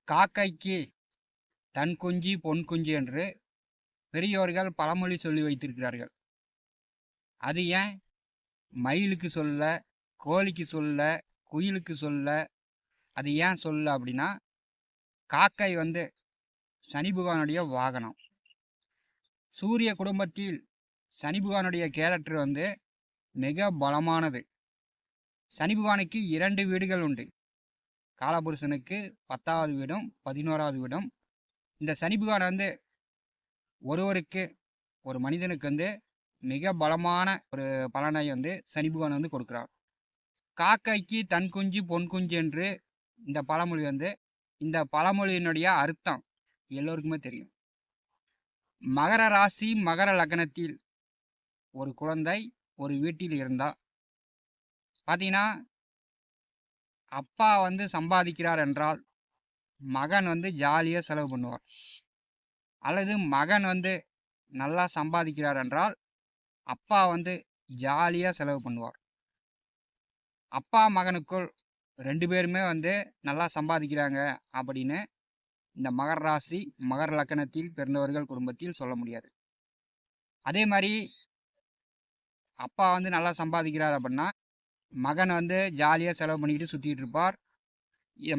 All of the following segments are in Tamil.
காக்கைக்கு தன் குஞ்சு பொன் குஞ்சு என்று பெரியோர்கள் பழமொழி சொல்லி வைத்திருக்கிறார்கள். அது ஏன் மயிலுக்கு சொல்ல, கோழிக்கு சொல்ல, குயிலுக்கு சொல்ல, அது ஏன் சொல்ல அப்படின்னா, காக்கை சனி பகவானுடைய வாகனம். சூரிய குடும்பத்தில் சனி பகவானுடைய கேரக்டர் மிக பலமானது. சனி பகவானுக்கு 2 வீடுகள் உண்டு. காலபுருஷனுக்கு 10வது வீடும் 11வது வீடும். இந்த சனி பகவான் ஒருவருக்கு ஒரு மனிதனுக்கு மிக பலமான ஒரு பலனை சனி பகவான் கொடுக்கிறார். காக்கைக்கு தன் குஞ்சு பொன் குஞ்சு என்று இந்த பழமொழி இந்த பழமொழியினுடைய அர்த்தம் எல்லோருக்குமே தெரியும். மகர ராசி மகர லக்னத்தில் ஒரு குழந்தை ஒரு வீட்டில் இருந்தா பார்த்தீங்கன்னா, அப்பா சம்பாதிக்கிறார் என்றால் மகன் ஜாலியாக செலவு பண்ணுவார். அல்லது மகன் நல்லா சம்பாதிக்கிறார் என்றால் அப்பா ஜாலியாக செலவு பண்ணுவார். அப்பா மகனுக்குள் 2 பேருமே நல்லா சம்பாதிக்கிறாங்க அப்படின்னு இந்த மகர ராசி மகர லக்னத்தில் பிறந்தவர்கள் குடும்பத்தில் சொல்ல முடியாது. அதே மாதிரி அப்பா நல்லா சம்பாதிக்கிறார் அப்படின்னா மகன் ஜாலியாக செலவு பண்ணிக்கிட்டு சுற்றிட்டு இருப்பார்.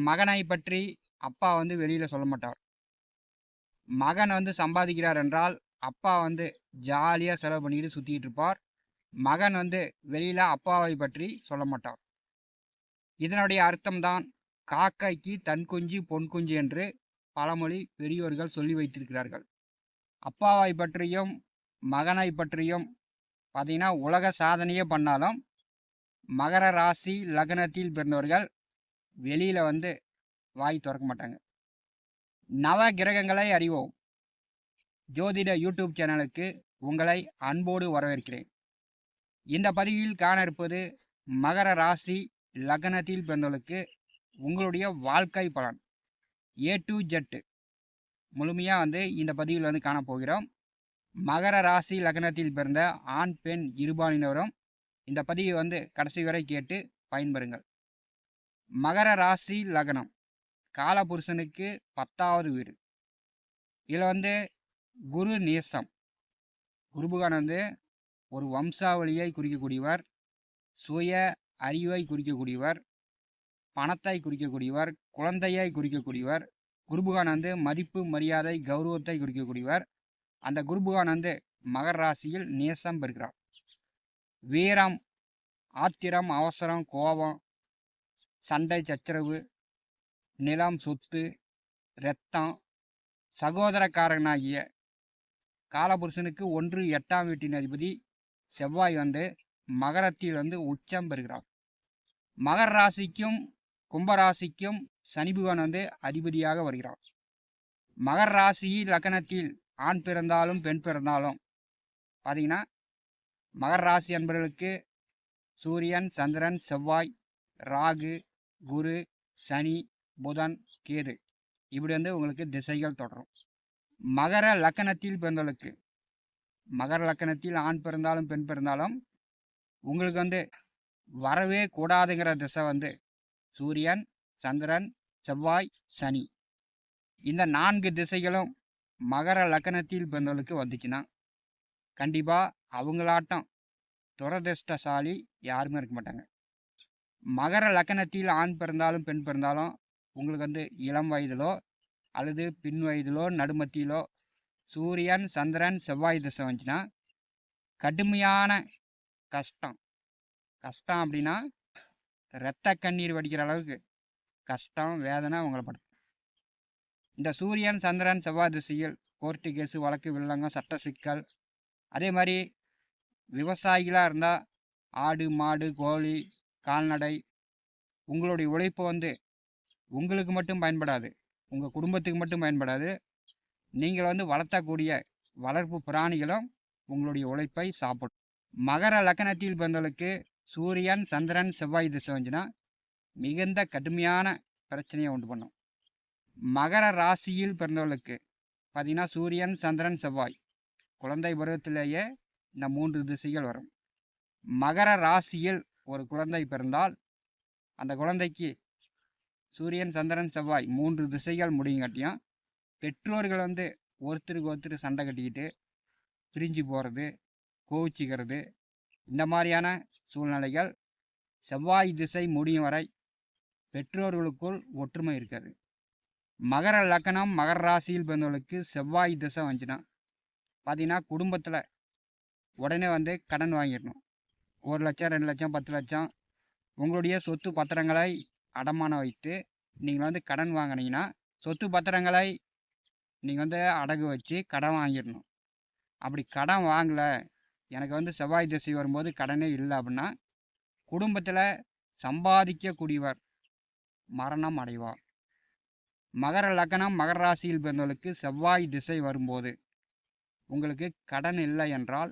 மகனை பற்றி அப்பா வெளியில் சொல்ல மாட்டார். மகன் சம்பாதிக்கிறார் என்றால் அப்பா ஜாலியாக செலவு பண்ணிக்கிட்டு சுற்றிட்டு இருப்பார். மகன் வெளியில் அப்பாவை பற்றி சொல்ல மாட்டார். இதனுடைய அர்த்தம்தான் காக்கைக்கு தன் குஞ்சு பொன் குஞ்சு என்று பழமொழி பெரியோர்கள் சொல்லி வைத்திருக்கிறார்கள். அப்பாவை பற்றியும் மகனை பற்றியும் பார்த்தீங்கன்னா உலக சாதனையே பண்ணாலும் மகர ராசி லக்னத்தில் பிறந்தவர்கள் வெளியில் வாய் திறக்க மாட்டாங்க. நவ கிரகங்களை அறிவோம் ஜோதிட யூடியூப் சேனலுக்கு உங்களை அன்போடு வரவேற்கிறேன். இந்த பதிவில் காண இருப்பது மகர ராசி லக்னத்தில் பிறந்தவர்களுக்கு உங்களுடைய வாழ்க்கை பலன் A to Z முழுமையாக இந்த பதிவில் காணப்போகிறோம். மகர ராசி லக்னத்தில் பிறந்த ஆண் பெண் இருபாலினரும் இந்த பதிவை கடைசி வரை கேட்டு பயன்பெறுங்கள். மகர ராசி லக்னம் காலபுருஷனுக்கு 10வது வீடு. இதில் குரு நேசம். குரு பகவான் ஒரு வம்சாவளியை குறிக்கக்கூடியவர், சுய அறிவை குறிக்கக்கூடியவர், பணத்தை குறிக்கக்கூடியவர், குழந்தையை குறிக்கக்கூடியவர். குரு பகவான் மதிப்பு மரியாதை கௌரவத்தை குறிக்கக்கூடியவர். அந்த குரு பகவான் மகர ராசியில் நேசம் பெறுகிறார். வீரம், ஆத்திரம், அவசரம், கோபம், சண்டை சச்சரவு, நிலம், சொத்து, இரத்தம், சகோதரக்காரனாகிய காலபுருஷனுக்கு 1 8ஆம் வீட்டின் அதிபதி செவ்வாய் மகரத்தில் உச்சம் பெறுகிறார். மகர ராசிக்கும் கும்பராசிக்கும் சனி பகவான் அதிபதியாக வருகிறார். மகர ராசி லக்னத்தில் ஆண் பிறந்தாலும் பெண் பிறந்தாலும் பார்த்தீங்கன்னா மகர ராசி என்பவர்களுக்கு சூரியன், சந்திரன், செவ்வாய், ராகு, குரு, சனி, புதன், கேது இப்படி உங்களுக்கு திசைகள் தொடரும். மகர லக்னத்தில் பிறந்தவர்களுக்கு மகர லக்னத்தில் ஆண் பிறந்தாலும் பெண் பிறந்தாலும் உங்களுக்கு வரவே கூடாதுங்கிற திசை சூரியன், சந்திரன், செவ்வாய், சனி. இந்த 4 திசைகளும் மகர லக்னத்தில் பிறந்தவர்களுக்கு வந்துச்சுன்னா கண்டிப்பாக அவங்களாட்டம் துரதிர்ஷ்டசாலி யாருமே இருக்க மாட்டாங்க. மகர லக்னத்தில் ஆண் பிறந்தாலும் பெண் பிறந்தாலும் உங்களுக்கு இளம் வயதிலோ அல்லது பின் வயதிலோ நடுமத்தியிலோ சூரியன், சந்திரன், செவ்வாய் திசை வந்துச்சுன்னா கடுமையான கஷ்டம். கஷ்டம் அப்படின்னா இரத்த கண்ணீர் வடிக்கிற அளவுக்கு கஷ்டம், வேதனை உங்களை படுத்தும். இந்த சூரியன், சந்திரன், செவ்வாய் திசையில் கோர்ட்டு கேஸு, வழக்கு, வில்லங்கம், சட்ட சிக்கல். அதே மாதிரி விவசாயிகளாக இருந்தால் ஆடு, மாடு, கோழி, கால்நடை உங்களுடைய உழைப்பு உங்களுக்கு மட்டும் பயன்படாது, உங்கள் குடும்பத்துக்கு மட்டும் பயன்படாது. நீங்கள் வளர்த்தக்கூடிய வளர்ப்பு பிராணிகளும் உங்களுடைய உழைப்பை சாப்பிடும். மகர லக்னத்தில் பிறந்தவர்களுக்கு சூரியன், சந்திரன், செவ்வாய் திசை வந்துச்சுன்னா மிகுந்த கடுமையான பிரச்சனையை உண்டு பண்ணும். மகர ராசியில் பிறந்தவர்களுக்கு பார்த்தீங்கன்னா சூரியன், சந்திரன், செவ்வாய் குழந்தை பருவத்திலேயே இந்த 3 திசைகள் வரும். மகர ராசியில் ஒரு குழந்தை பிறந்தால் அந்த குழந்தைக்கு சூரியன் சந்திரன் செவ்வாய் 3 திசைகள் முடியுங்காட்டியும் பெற்றோர்கள் வந்து ஒருத்தருக்கு ஒருத்தர் சண்டை கட்டிக்கிட்டு பிரிஞ்சு போகிறது, கோவிச்சிக்கிறது, இந்த மாதிரியான சூழ்நிலைகள் செவ்வாய் திசை முடியும் வரை பெற்றோர்களுக்குள் ஒற்றுமை இருக்காது. மகர லக்னம் மகர ராசியில் பிறந்தவர்களுக்கு செவ்வாய் திசை வந்துச்சுன்னா பார்த்தீங்கன்னா குடும்பத்தில் உடனே வந்து கடன் வாங்கிடணும். 1 லட்சம் 2 லட்சம் 10 லட்சம் உங்களுடைய சொத்து பத்திரங்களை அடமானம் வைத்து நீங்கள் வந்து கடன் வாங்கினீங்கன்னா சொத்து பத்திரங்களை நீங்கள் வந்து அடகு வச்சு கடன் வாங்கிடணும். அப்படி கடன் வாங்கலை, எனக்கு வந்து செவ்வாய் திசை வரும்போது கடனே இல்லை அப்படின்னா குடும்பத்தில் சம்பாதிக்கக்கூடியவர் மரணம் அடைவார். மகர லக்னம் மகர ராசியில் பிறந்தவர்களுக்கு செவ்வாய் திசை வரும்போது உங்களுக்கு கடன் இல்லை என்றால்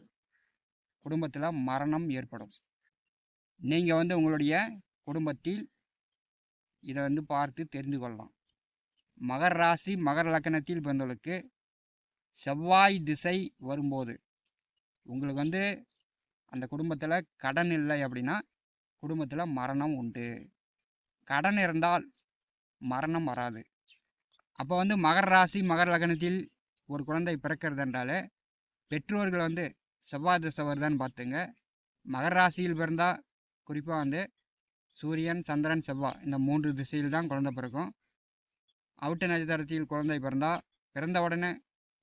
குடும்பத்தில் மரணம் ஏற்படும். நீங்கள் வந்து உங்களுடைய குடும்பத்தில் இதை வந்து பார்த்து தெரிந்து கொள்ளலாம். மகர ராசி மகர லக்னத்தில் பிறந்தவர்களுக்கு செவ்வாய் திசை வரும்போது உங்களுக்கு வந்து அந்த குடும்பத்தில் கடன் இல்லை அப்படின்னா குடும்பத்தில் மரணம் உண்டு. கடன் இருந்தால் மரணம் வராது. அப்போ வந்து மகர ராசி மகர லக்னத்தில் ஒரு குழந்தை பிறக்கிறது என்றாலே பெற்றோர்கள் வந்து செவ்வாய் திசை வருதான்னு பார்த்துங்க. மகர ராசியில் பிறந்தால் குறிப்பாக வந்து சூரியன் சந்திரன் செவ்வாய் இந்த 3 திசையில் தான் குழந்தை பிறக்கும். அவிட்ட நட்சத்திரத்தில் குழந்தை பிறந்தால் பிறந்த உடனே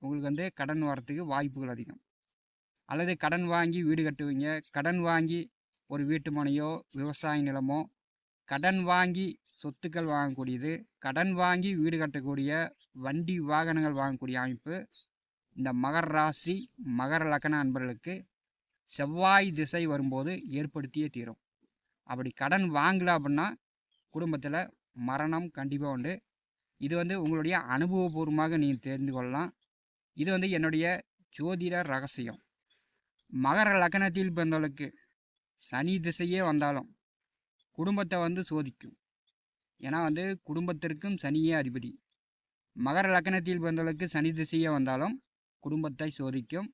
உங்களுக்கு வந்து கடன் வரத்துக்கு வாய்ப்புகள் அதிகம். அல்லது கடன் வாங்கி வீடு கட்டுவீங்க, கடன் வாங்கி ஒரு வீட்டு மனையோ விவசாய நிலமோ கடன் வாங்கி சொத்துக்கள் வாங்கக்கூடியது, கடன் வாங்கி வீடு கட்டக்கூடிய வண்டி வாகனங்கள் வாங்கக்கூடிய அமைப்பு இந்த மகர ராசி மகர லக்ன அன்பர்களுக்கு செவ்வாய் திசை வரும்போது ஏற்படுத்தியே தீரும். அப்படி கடன் வாங்கலை அப்படின்னா குடும்பத்தில் மரணம் கண்டிப்பாக உண்டு. இது வந்து உங்களுடைய அனுபவபூர்வமாக நீங்கள் தெரிந்து கொள்ளலாம். இது வந்து என்னுடைய ஜோதிட ரகசியம். மகர லக்னத்தில் பிறந்தவர்களுக்கு சனி திசையே வந்தாலும் குடும்பத்தை வந்து சோதிக்கும். ஏன்னா வந்து குடும்பத்திற்கும் சனியே அதிபதி. மகர லக்னத்தில் பிறந்தவர்களுக்கு சனி திசையே வந்தாலும் குடும்பத்தை சோதிக்கும்.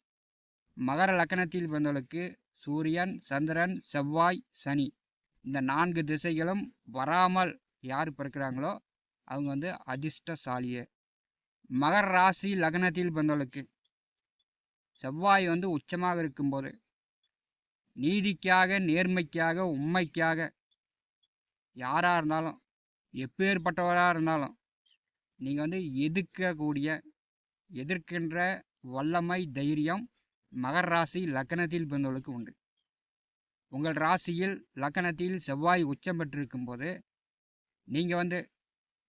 மகர லக்னத்தில் பிறந்தவர்களுக்கு சூரியன் சந்திரன் செவ்வாய் சனி இந்த 4 திசைகளும் வராமல் யார் பிறக்கிறாங்களோ அவங்க வந்து அதிர்ஷ்டசாலியே. மகர ராசி லக்னத்தில் பிறந்தவர்களுக்கு செவ்வாய் வந்து உச்சமாக இருக்கும்போது நீதிக்காக நேர்மைக்காக உண்மைக்காக யாராக இருந்தாலும் எப்பேற்பட்டவராக இருந்தாலும் நீங்கள் வந்து எதிர்க்கின்ற வல்லமை தைரியம் மகர ராசி லக்னத்தில் பிறந்தவர்களுக்கு உண்டு. உங்கள் ராசியில் லக்னத்தில் செவ்வாய் உச்சம் பெற்றிருக்கும் போது நீங்கள் வந்து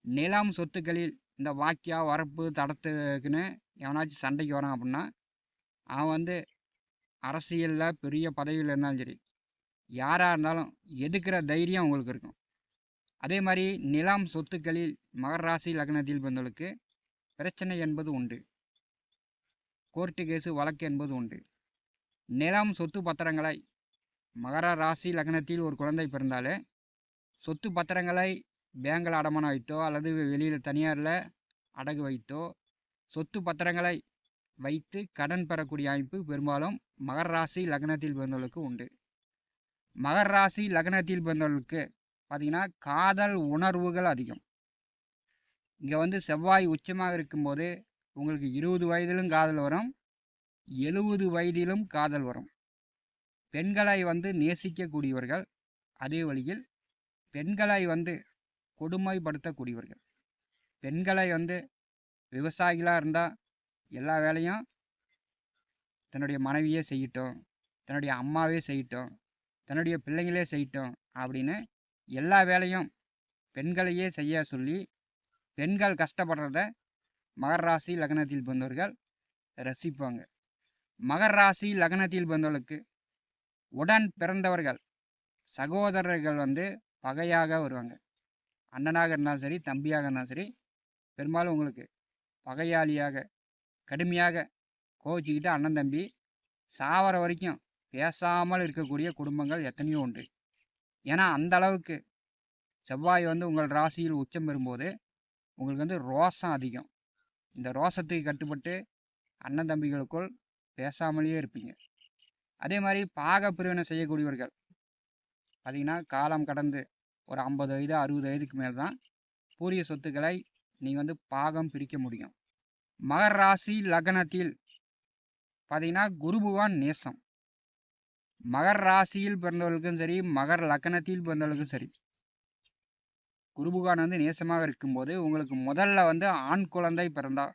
நிலம் சொத்துக்களில் இந்த வாக்கியா வரப்பு தடத்துக்குன்னு எவனாச்சும் சண்டைக்கு வரான் அப்படின்னா அவன் வந்து அரசியலில் பெரிய பதவியில் இருந்தாலும் சரி யாராக இருந்தாலும் எதுக்கிற தைரியம் உங்களுக்கு இருக்கும். அதே மாதிரி நிலம் சொத்துக்களில் மகர ராசி லக்னத்தில் பிறந்தவர்களுக்கு பிரச்சனை என்பது உண்டு. கோர்ட்டு கேஸு வழக்கு என்பது உண்டு. நிலம் சொத்து பத்திரங்களை மகர ராசி லக்னத்தில் ஒரு குழந்தை பிறந்தாலே சொத்து பத்திரங்களை பேங்கில் அடமானம் வைத்தோ அல்லது வெளியில் தனியாரில் அடகு வைத்தோ சொத்து பத்திரங்களை வைத்து கடன் பெறக்கூடிய அமைப்பு பெரும்பாலும் மகர ராசி லக்னத்தில் பிறந்தவர்களுக்கு உண்டு. மகர ராசி லக்னத்தில் பிறந்தவர்களுக்கு பார்த்திங்கன்னா காதல் உணர்வுகள் அதிகம். இங்கே வந்து செவ்வாய் உச்சமாக இருக்கும்போது உங்களுக்கு 20 வயதிலும் காதல் வரும், 70 வயதிலும் காதல் வரும். பெண்களை வந்து நேசிக்கக்கூடியவர்கள், அதே வழியில் பெண்களை வந்து கொடுமைப்படுத்தக்கூடியவர்கள். பெண்களை வந்து விவசாயிகளாக இருந்தால் எல்லா வேலையும் தன்னுடைய மனைவியே செய்யட்டும், தன்னுடைய அம்மாவே செய்யட்டும், தன்னுடைய பிள்ளைங்களே செய்யட்டும் அப்படின்னு எல்லா வேலையும் பெண்களையே செய்ய சொல்லி பெண்கள் கஷ்டப்படுறத மகர ராசி லக்னத்தில் பிறந்தவர்கள் ரசிப்பாங்க. மகர ராசி லக்னத்தில் பிறந்தவர்களுக்கு உடன் பிறந்தவர்கள் சகோதரர்கள் வந்து பகையாக வருவாங்க. அண்ணனாக இருந்தாலும் சரி தம்பியாக இருந்தாலும் சரி பெரும்பாலும் உங்களுக்கு பகையாளியாக கடுமையாக கோவிச்சுக்கிட்டு அண்ணன் தம்பி சாவர வரைக்கும் பேசாமல் இருக்கக்கூடிய குடும்பங்கள் எத்தனையோ உண்டு. ஏன்னா அந்த அளவுக்கு செவ்வாய் வந்து உங்கள் ராசியில் உச்சம் பெறும்போது உங்களுக்கு வந்து ரோசம் அதிகம். இந்த ரோசத்துக்கு கட்டுப்பட்டு அண்ணன் தம்பிகளுக்குள் பேசாமலேயே இருப்பீங்க. அதே மாதிரி பாக பிரிவினை செய்யக்கூடியவர்கள் பார்த்திங்கன்னா காலம் கடந்து ஒரு 50 வயது 60 வயதுக்கு மேல் தான் பூர்வீக சொத்துக்களை நீங்கள் வந்து பாகம் பிரிக்க முடியும். மகர ராசி லக்னத்தில் பார்த்தீங்கன்னா குரு பகவான் நேசம். மகர ராசியில் பிறந்தவர்களுக்கும் சரி, மகர லக்னத்தில் பிறந்தவர்களுக்கும் சரி, குரு பகவான் வந்து நேசமாக இருக்கும்போது உங்களுக்கு முதல்ல வந்து ஆண் குழந்தை பிறந்தா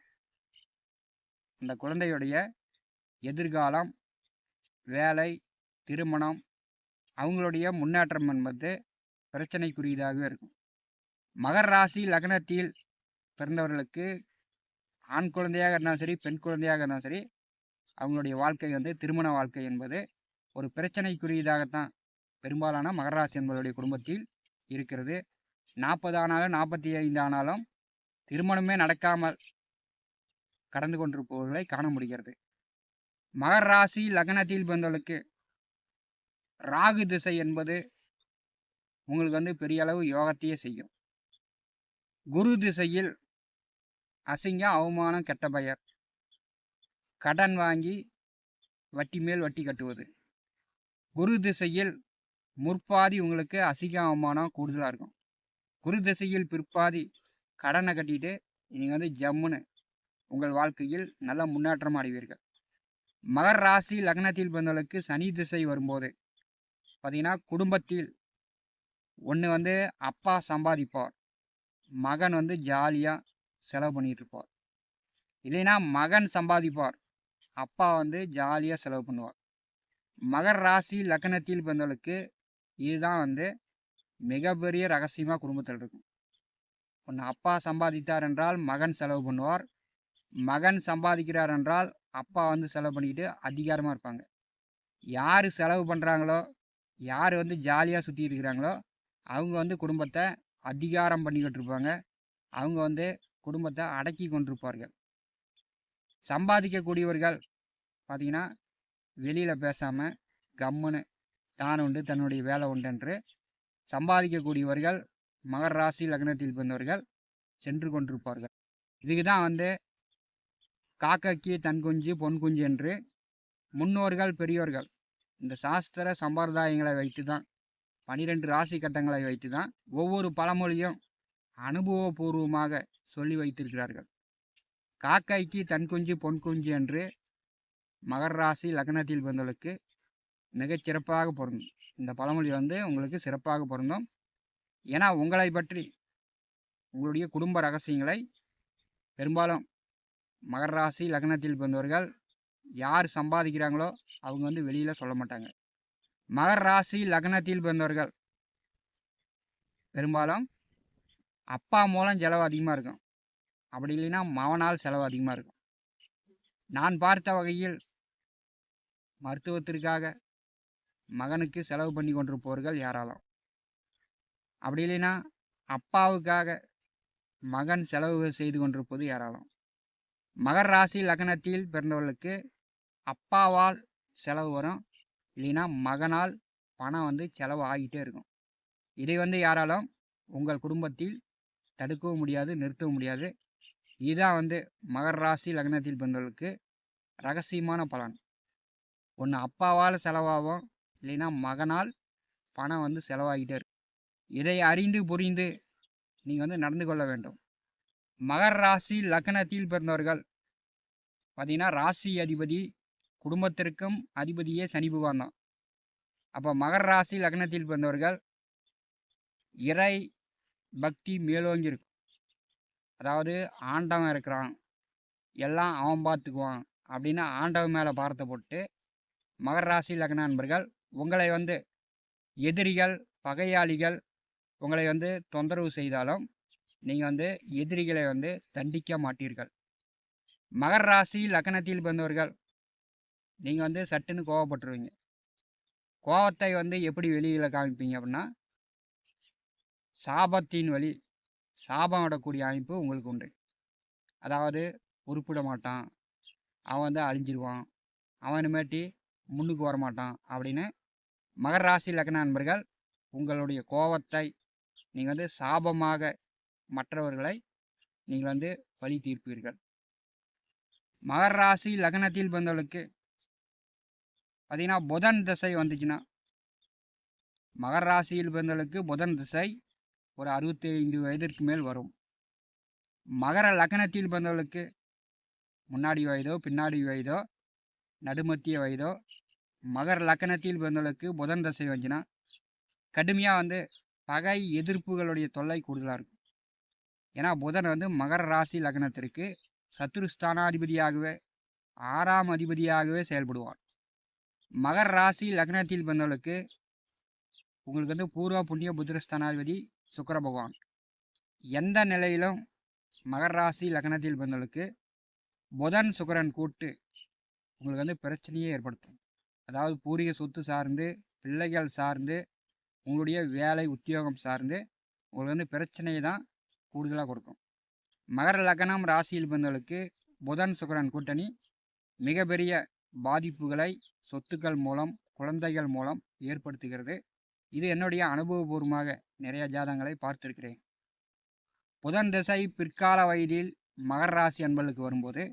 அந்த குழந்தையுடைய எதிர்காலம், வேலை, திருமணம், அவங்களுடைய முன்னேற்றம் என்பது பிரச்சனைக்குரியதாகவே இருக்கும். மகர ராசி லக்னத்தில் பிறந்தவர்களுக்கு ஆண் குழந்தையாக இருந்தாலும் சரி, பெண் குழந்தையாக இருந்தாலும் சரி, அவங்களுடைய வாழ்க்கை வந்து திருமண வாழ்க்கை என்பது ஒரு பிரச்சனைக்குரியதாகத்தான் பெரும்பாலான மகர ராசி என்பவருடைய குடும்பத்தில் இருக்கிறது. 40 ஆனாலும் 45 ஆனாலும் திருமணமே நடக்காமல் கடந்து கொண்டிருப்பவர்களை காண முடிகிறது. மகர ராசி லக்னத்தில் பிறந்தவர்களுக்கு ராகு திசை என்பது உங்களுக்கு வந்து பெரிய அளவு யோகத்தையே செய்யும். குரு திசையில் அசிங்கம், அவமானம், கெட்ட பெயர், கடன் வாங்கி வட்டி மேல் வட்டி கட்டுவது. குரு திசையில் முற்பாதி உங்களுக்கு அசிங்கம், அவமானம் கூடுதலாக இருக்கும். குரு திசையில் பிற்பாதி கடனை கட்டிட்டு நீங்கள் வந்து ஜம்முன்னு உங்கள் வாழ்க்கையில் நல்ல முன்னேற்றம் அடைவீர்கள். மகர ராசி லக்னத்தில் பிறந்தவர்களுக்கு சனி திசை வரும்போது பார்த்தீங்கன்னா குடும்பத்தில் ஒன்று வந்து அப்பா சம்பாதிப்பார், மகன் வந்து ஜாலியாக செலவு பண்ணிட்டு இருப்பார். இல்லைன்னா மகன் சம்பாதிப்பார், அப்பா வந்து ஜாலியாக செலவு பண்ணுவார். மகர ராசி லக்னத்தில் பிறந்தவர்களுக்கு இதுதான் வந்து மிகப்பெரிய ரகசியமாக குடும்பத்தில் இருக்கும். ஒன்று அப்பா சம்பாதித்தார் என்றால் மகன் செலவு பண்ணுவார், மகன் சம்பாதிக்கிறார் என்றால் அப்பா வந்து செலவு பண்ணிக்கிட்டு அதிகாரமாக இருப்பாங்க. யார் செலவு பண்ணுறாங்களோ, யார் வந்து ஜாலியாக சுற்றி இருக்கிறாங்களோ அவங்க வந்து குடும்பத்தை அதிகாரம் பண்ணிக்கிட்டு இருப்பாங்க. அவங்க வந்து குடும்பத்தை அடக்கி கொண்டிருப்பார்கள். சம்பாதிக்கக்கூடியவர்கள் பார்த்தீங்கன்னா வெளியில் பேசாமல் கம்முன்னு தான் உண்டு தன்னுடைய வேலை உண்டு என்று சம்பாதிக்கக்கூடியவர்கள் மகர ராசி லக்னத்தில் பிறந்தவர்கள் சென்று கொண்டிருப்பார்கள். இதுக்கு தான் வந்து காக்கைக்கு தன் குஞ்சு பொன் குஞ்சு என்று முன்னோர்கள் பெரியோர்கள் இந்த சாஸ்திர சம்பிரதாயங்களை வைத்து தான் 12 ராசி கட்டங்களை வைத்து தான் ஒவ்வொரு பழமொழியும் அனுபவபூர்வமாக சொல்லி வைத்திருக்கிறார்கள். காக்கைக்கு தன் குஞ்சு பொன் குஞ்சு என்று மகர ராசி லக்னத்தில் பிறந்தவர்களுக்கு மிகச் சிறப்பாக பொருந்தும். இந்த பழமொழி வந்து உங்களுக்கு சிறப்பாக பொருந்தும். ஏன்னா உங்களை பற்றி உங்களுடைய குடும்ப ரகசியங்களை பெரும்பாலும் மகர ராசி லக்னத்தில் பிறந்தவர்கள் யார் சம்பாதிக்கிறாங்களோ அவங்க வந்து வெளியில் சொல்ல மாட்டாங்க. மகர ராசி லக்னத்தில் பிறந்தவர்கள் பெரும்பாலும் அப்பா மூலம் செலவு அதிகமாக இருக்கும், அப்படி இல்லைன்னா மகனால் செலவு அதிகமாக இருக்கும். நான் பார்த்த வகையில் மருத்துவத்திற்காக மகனுக்கு செலவு பண்ணி கொண்டிருப்பவர்கள் யாராலும், அப்படி இல்லைன்னா அப்பாவுக்காக மகன் செலவு செய்து கொண்டிருப்பது யாராலும். மகர ராசி லக்னத்தில் பிறந்தவர்களுக்கு அப்பாவால் செலவு வரும், இல்லைன்னா மகனால் பணம் வந்து செலவு ஆகிட்டே இருக்கும். இதை வந்து யாராலும் உங்கள் குடும்பத்தில் தடுக்கவும் முடியாது, நிறுத்தவும் முடியாது. இதுதான் வந்து மகர ராசி லக்னத்தில் பிறந்தவர்களுக்கு ரகசியமான பலன். ஒன்று அப்பாவால் செலவாகும், இல்லைன்னா மகனால் பணம் வந்து செலவாகிட்டே இருக்கும். இதை அறிந்து புரிந்து நீங்கள் வந்து நடந்து கொள்ள வேண்டும். மகர ராசி லக்னத்தில் பிறந்தவர்கள் பார்த்தீங்கன்னா ராசி அதிபதி குடும்பத்திற்கும் அதிபதியே சனி பகவான் தான். அப்போ மகர ராசி லக்னத்தில் பிறந்தவர்கள் இறை பக்தி மேலோங்கி இருக்கும். அதாவது ஆண்டவன் இருக்கிறான், எல்லாம் அவன் பார்த்துக்குவான் அப்படின்னு ஆண்டவன் மேலே பாரத்தை போட்டு மகர ராசி லக்ன நண்பர்கள் உங்களை வந்து எதிரிகள் பகையாளிகள் உங்களை வந்து தொந்தரவு செய்தாலும் நீங்கள் வந்து எதிரிகளை வந்து தண்டிக்க மாட்டீர்கள். மகர ராசி லக்னத்தில் பிறந்தவர்கள் நீங்கள் வந்து சட்டுன்னு கோவப்பட்டுருவீங்க. கோவத்தை வந்து எப்படி வெளியில் காமிப்பீங்க அப்படின்னா சாபத்தின் வழி சாபம் விடக்கூடிய அமைப்பு உங்களுக்கு உண்டு. அதாவது உருப்பிட மாட்டான், அவன் வந்து அழிஞ்சிருவான், அவனுமேட்டி முன்னுக்கு வரமாட்டான் அப்படின்னு மகர ராசி லக்ன நண்பர்கள் உங்களுடைய கோவத்தை நீங்கள் வந்து சாபமாக மற்றவர்களை நீங்கள் வந்து வழி தீர்ப்பீர்கள். மகர ராசி லக்னத்தில் பிறந்தவர்களுக்கு பார்த்தீங்கன்னா புதன் திசை வந்துச்சுன்னா, மகர ராசியில் பிறந்தவர்களுக்கு புதன் திசை ஒரு 65 வயதிற்கு மேல் வரும். மகர லக்னத்தில் பிறந்தவர்களுக்கு முன்னாடி வயதோ பின்னாடி வயதோ நடுமத்திய வயதோ மகர லக்னத்தில் பிறந்தவர்களுக்கு புதன் தசை வந்துச்சுன்னா கடுமையாக பகை எதிர்ப்புகளுடைய தொல்லை கூடுதலாக இருக்கும். ஏன்னா புதன் மகர ராசி லக்னத்திற்கு சத்துருஸ்தானாதிபதியாகவே 6ஆம் அதிபதியாகவே செயல்படுவார். மகர ராசி லக்னத்தில் பிறந்தவர்களுக்கு உங்களுக்கு பூர்வ புண்ணிய புத்திரஸ்தானாதிபதி சுக்கிர பகவான். எந்த நிலையிலும் மகர ராசி லக்னத்தில் பிறந்தவர்களுக்கு புதன் சுக்கிரன் கூட்டு உங்களுக்கு பிரச்சனையே ஏற்படுத்தும். அதாவது பூர்வீக சொத்து சார்ந்து, பிள்ளைகள் சார்ந்து, உங்களுடைய வேலை உத்தியோகம் சார்ந்து உங்களுக்கு பிரச்சனையை தான் கூடுதலாக கொடுக்கும். மகர லக்னம் ராசியில் பிறந்தவர்களுக்கு புதன் சுக்கிரன் கூட்டணி மிகப்பெரிய பாதிப்புகளை சொத்துக்கள் மூலம், குழந்தைகள் மூலம் ஏற்படுத்துகிறது. இது என்னுடைய அனுபவபூர்வமாக நிறைய ஜாதகங்களை பார்த்துருக்கிறேன். புதன் திசை பிற்கால வயதில் மகர ராசி அன்பர்களுக்கு வரும்போது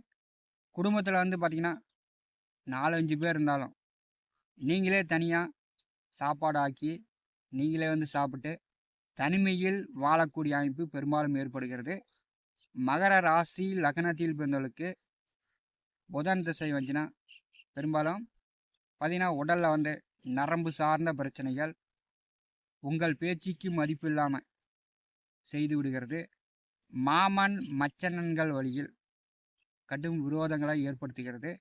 குடும்பத்தில் பார்த்திங்கன்னா 4-5 பேர் இருந்தாலும் நீங்களே தனியாக சாப்பாடு ஆக்கி நீங்களே சாப்பிட்டு தனிமையில் வாழக்கூடிய அமைப்பு பெரும்பாலும் ஏற்படுகிறது. மகர ராசி லக்னத்தில் பிறந்தவர்களுக்கு புதன் திசை வந்துச்சுன்னா பெரும்பாலும் பார்த்திங்கன்னா உடலில் நரம்பு சார்ந்த பிரச்சனைகள், உங்கள் பேச்சுக்கு மதிப்பு இல்லாமல் செய்து விடுகிறது. மாமன் மச்சனன்கள் வழியில் கடும் விரோதங்களை ஏற்படுத்துகிறது.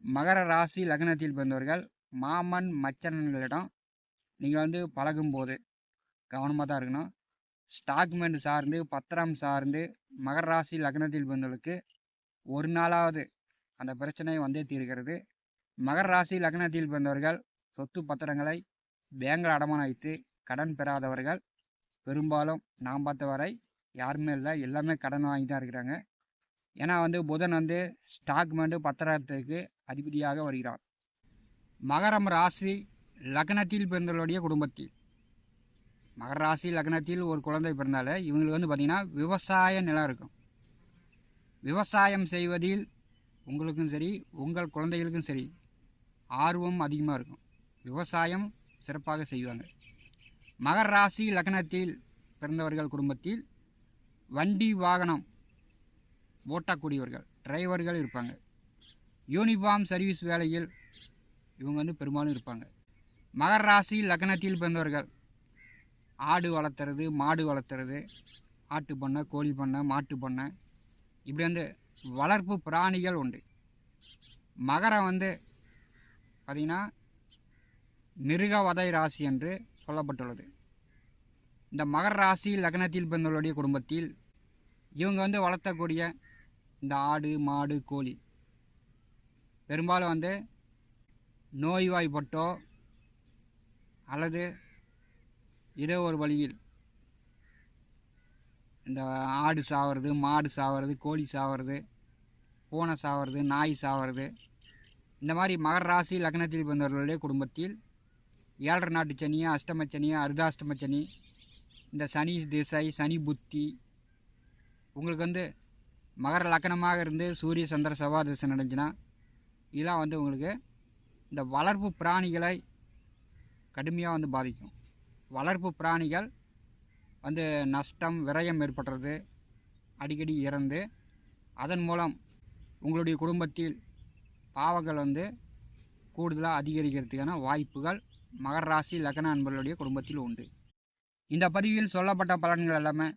மகர ராசி லக்னத்தில் பிறந்தவர்கள் மாமன் மச்சனன்களிடம் நீங்கள் பழகும்போது கவனமாக தான் இருக்கணும். ஸ்டாக்மெண்ட் சார்ந்து, பத்திரம் சார்ந்து மகர ராசி லக்னத்தில் பிறந்தவர்களுக்கு ஒரு நாளாவது அந்த பிரச்சனை வந்தே தீர்கிறது. மகர ராசி லக்னத்தில் பிறந்தவர்கள் சொத்து பத்திரங்களை பேங்கில் அடமானம் வைத்து கடன் பெறாதவர்கள் பெரும்பாலும் நான் பார்த்த வரை யாருமே இல்லை, எல்லாமே கடன் வாங்கி தான் இருக்கிறாங்க. ஏன்னா புதன் ஸ்டாக்மெண்ட் பத்திரத்துக்கு அதிபதியாக வருகிறார். மகரம் ராசி லக்னத்தில் பிறந்தவர்களுடைய குடும்பத்தில் மகர ராசி லக்னத்தில் ஒரு குழந்தை பிறந்தாலே இவங்களுக்கு பார்த்திங்கன்னா விவசாய நிலம் இருக்கும். விவசாயம் செய்வதில் உங்களுக்கும் சரி, உங்கள் குழந்தைகளுக்கும் சரி ஆர்வம் அதிகமாக இருக்கும். விவசாயம் சிறப்பாக செய்வாங்க. மகர ராசி லக்னத்தில் பிறந்தவர்கள் குடும்பத்தில் வண்டி வாகனம் ஓட்டக்கூடியவர்கள், டிரைவர்கள் இருப்பாங்க. யூனிஃபார்ம் சர்வீஸ் வேலையில் இவங்க பெரும்பாலும் இருப்பாங்க. மகர ராசி லக்னத்தில் பிறந்தவர்கள் ஆடு வளர்த்துறது, மாடு வளர்த்துறது, ஆட்டு பண்ணை, கோழி பண்ணை, மாட்டு பண்ணை, இப்படி வளர்ப்பு பிராணிகள் உண்டு. மகரம் பார்த்திங்கன்னா மிருகவதை ராசி என்று சொல்லப்பட்டுள்ளது. இந்த மகர ராசி லக்னத்தில் பிறந்தவர்களுடைய குடும்பத்தில் இவங்க வளர்த்தக்கூடிய இந்த ஆடு, மாடு, கோழி பெரும்பாலும் நோய்வாய்ப்பட்டோ அல்லது ஏதோ ஒரு வழியில் இந்த ஆடு சாவது, மாடு சாவது, கோழி சாவது, பூனை சாவது, நாய் சாவது, இந்த மாதிரி மகர ராசி லக்னத்தில் பிறந்தவர்களுடைய குடும்பத்தில் 7.5 நாட்டு சனி, அஷ்டம சனி, அர்த்தாஷ்டம சனி, இந்த சனி திசை, சனி புத்தி, உங்களுக்கு மகர லக்னமாக இருந்து சூரிய சந்திர செவ்வாய் திசை நடந்துச்சுன்னா இதெல்லாம் உங்களுக்கு இந்த வளர்ப்பு பிராணிகளை கடுமையாக பாதிக்கும். வளர்ப்பு பிராணிகள் நஷ்டம், விரயம் ஏற்படுறது, அடிக்கடி இறந்து அதன் மூலம் உங்களுடைய குடும்பத்தில் பாவங்கள் கூடுதலாக அதிகரிக்கிறதுக்கான வாய்ப்புகள் மகர ராசி லக்ன அன்பர்களுடைய குடும்பத்தில் உண்டு. இந்த பதிவில் சொல்லப்பட்ட பலன்கள் எல்லாமே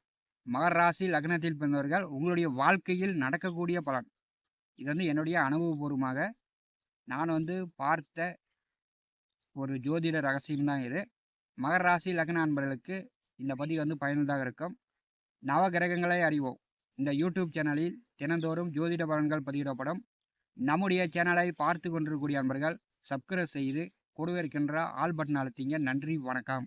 மகர ராசி லக்னத்தில் பிறந்தவர்கள் உங்களுடைய வாழ்க்கையில் நடக்கக்கூடிய பலன். இது என்னுடைய அனுபவபூர்வமாக நான் பார்த்த ஒரு ஜோதிட ரகசியம்தான் இது. மகர ராசி லக்ன அன்பர்களுக்கு இந்த பதிவு பயனுள்ளதாக இருக்கும். நவ கிரகங்களை அறிவோம் இந்த யூடியூப் சேனலில் தினந்தோறும் ஜோதிட பலன்கள் பதிவிடப்படும். நம்முடைய சேனலை பார்த்து கொண்டிருக்கக்கூடிய அன்பர்கள் சப்ஸ்கிரைப் செய்து கூடவே இருக்கின்ற ஆல் பட்டன் அழுத்திங்க. நன்றி, வணக்கம்.